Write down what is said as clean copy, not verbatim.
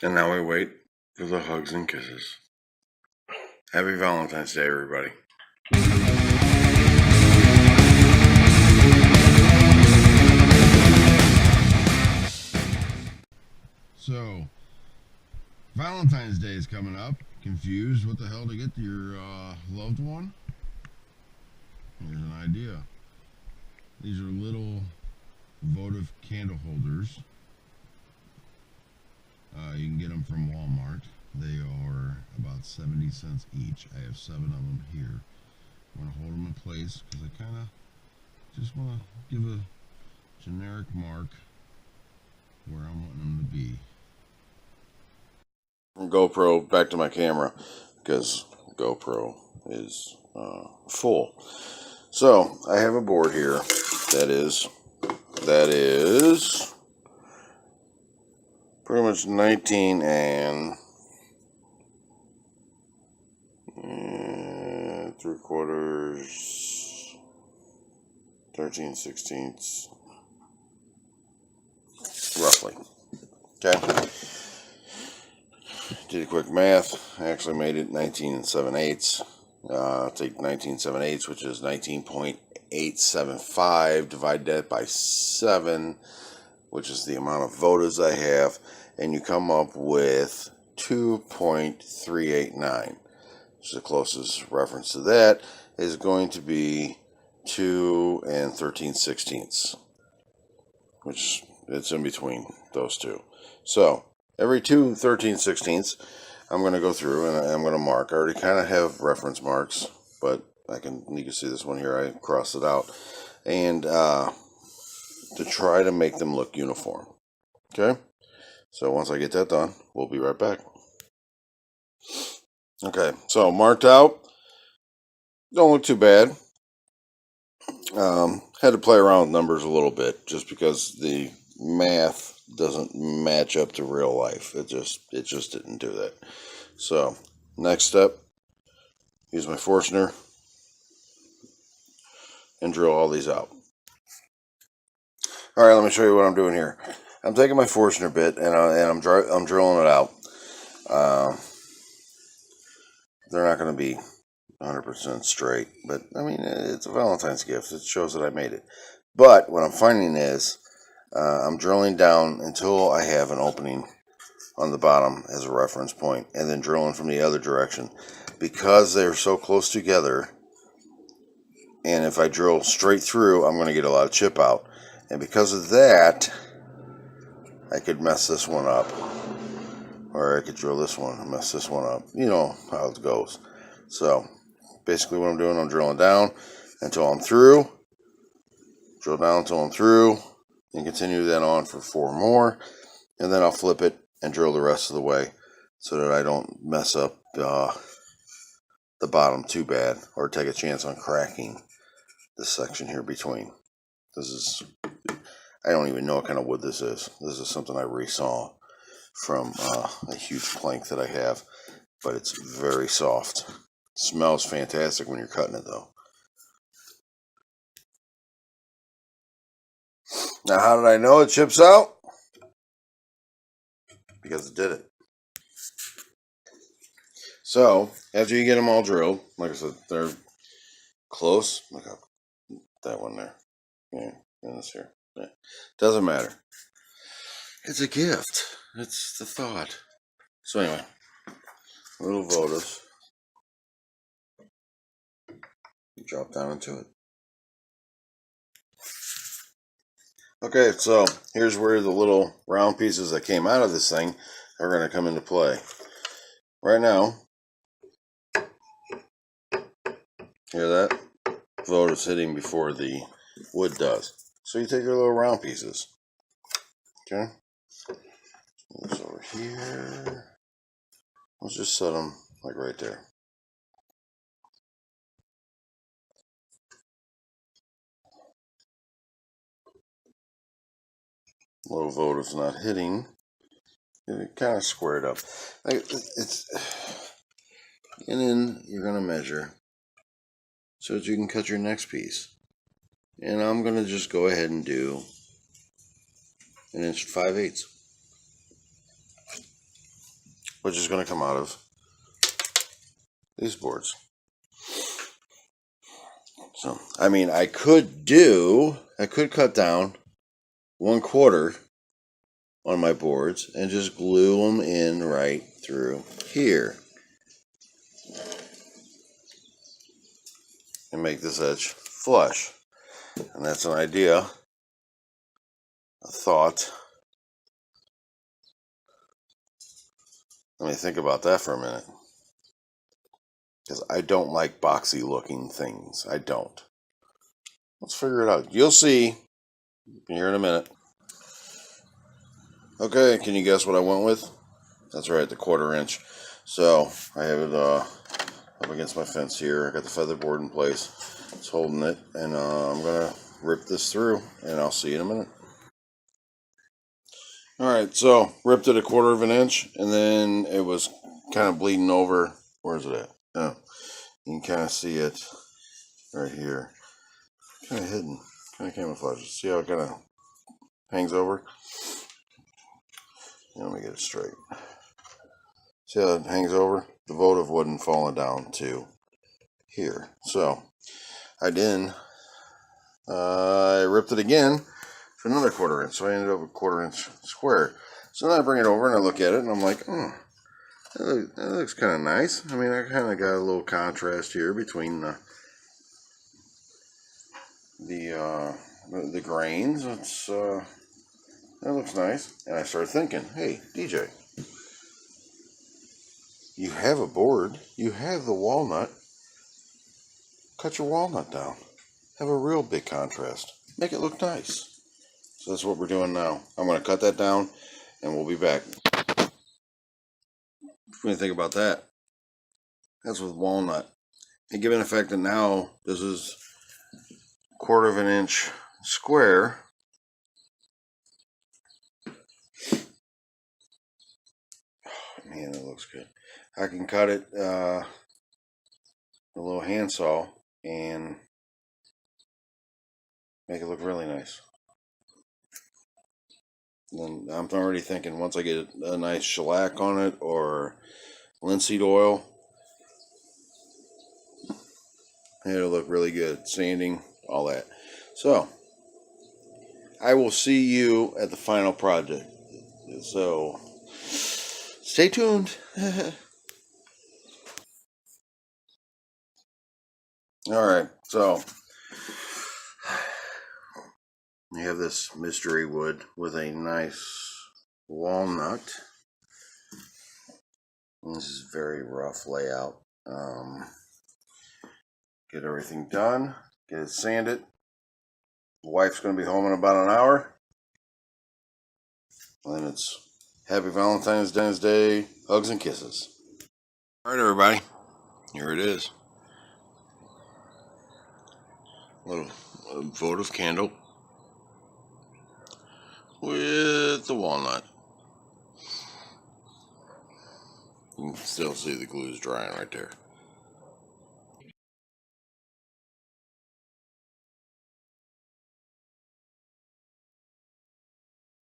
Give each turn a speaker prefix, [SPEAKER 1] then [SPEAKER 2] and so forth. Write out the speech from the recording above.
[SPEAKER 1] And now we wait for the hugs and kisses. Happy Valentine's Day, everybody.
[SPEAKER 2] So, Valentine's Day is coming up. Confused what the hell to get to your loved one? Here's an idea. These are little votive candle holders. You can get them from Walmart. They are about 70 cents each. I have 7 of them here. I'm going to hold them in place because I kind of just want to give a generic mark where I'm wanting them to be.
[SPEAKER 1] From GoPro back to my camera because GoPro is full. So I have a board here that is pretty much 19 and 3/4, 13/16 roughly. Okay. Did a quick math. I actually made it 19 7/8. Take 19 7/8, which is 19.875, divide that by 7, which is the amount of votives I have, and you come up with 2.389. So the closest reference to that is going to be 2 and 13/16, which it's in between those two. So every 2 13/16, I'm going to go through and I'm going to mark. I already kind of have reference marks, but you can see this one here. I crossed it out, and to try to make them look uniform. Okay, so once I get that done, we'll be right back. Okay, so marked out. Don't look too bad. Had to play around with numbers a little bit just because the math doesn't match up to real life. It just didn't do that. So next step, use my Forstner and drill all these out. All right, let me show you what I'm doing here. I'm taking my Forstner bit and I'm drilling it out. They're not going to be 100% straight, but I mean, it's a Valentine's gift. It shows that I made it. But what I'm finding is I'm drilling down until I have an opening on the bottom as a reference point, and then drilling from the other direction because they're so close together. And if I drill straight through, I'm going to get a lot of chip out, and because of that, I could mess this one up, or I could drill this one and mess this one up. You know how it goes. So basically what I'm doing, I'm drilling down until I'm through, drill down until I'm through, and continue that on for 4 more, and then I'll flip it and drill the rest of the way so that I don't mess up the bottom too bad or take a chance on cracking this section here between. I don't even know what kind of wood this is. This is something I resaw from a huge plank that I have, but it's very soft. It smells fantastic when you're cutting it though. Now, how did I know it chips out? Because it did it. So, after you get them all drilled, like I said, they're close. Look up that one there. Yeah, and this here. Yeah. Doesn't matter. It's a gift. It's the thought. So anyway, little votives. Drop down into it. Okay, so here's where the little round pieces that came out of this thing are going to come into play. Right now, hear that? Votive's hitting before the wood does. So you take your little round pieces. Okay? This over here. Let's just set them like right there. Little votive's not hitting. It kind of squared up. And then you're going to measure so that you can cut your next piece. And I'm going to just go ahead and do 1 5/8, which is going to come out of these boards. So, I mean, I could cut down 1/4 on my boards and just glue them in right through here and make this edge flush. And that's an idea, a thought. Let me think about that for a minute, because I don't like boxy looking things. I don't. Let's figure it out. You'll see here in a minute. Okay, can you guess what I went with? That's right, the 1/4 inch. So I have it up against my fence here. I got the feather board in place. It's holding it, and I'm gonna rip this through, and I'll see you in a minute. Alright, so ripped it 1/4 inch, and then it was kind of bleeding over. Where's it at? Oh, you can kind of see it right here. Kind of hidden, kind of camouflages. See how it kind of hangs over? Let me get it straight. See how it hangs over? The votive wouldn't fall down to here. So I ripped it again for another 1/4 inch. So I ended up with 1/4 inch square. So then I bring it over and I look at it and I'm like, that looks kind of nice. I mean, I kind of got a little contrast here between the grains. That looks nice. And I started thinking, hey, DJ, you have a board, you have the walnut, cut your walnut down. Have a real big contrast. Make it look nice. So that's what we're doing now. I'm going to cut that down and we'll be back. What do you think about that? That's with walnut. And given the fact that now this is 1/4 inch square, man, it looks good. I can cut it a little handsaw and make it look really nice. And I'm already thinking once I get a nice shellac on it or linseed oil, it'll look really good. Sanding, all that. So I will see you at the final project. So stay tuned. Alright, so you have this mystery wood with a nice walnut. This is a very rough layout. Get everything done, get it sanded. The wife's going to be home in about an hour. And then it's Happy Valentine's Day, hugs and kisses. Alright, everybody, here it is. A little votive candle with the walnut. You can still see the glue's drying right there.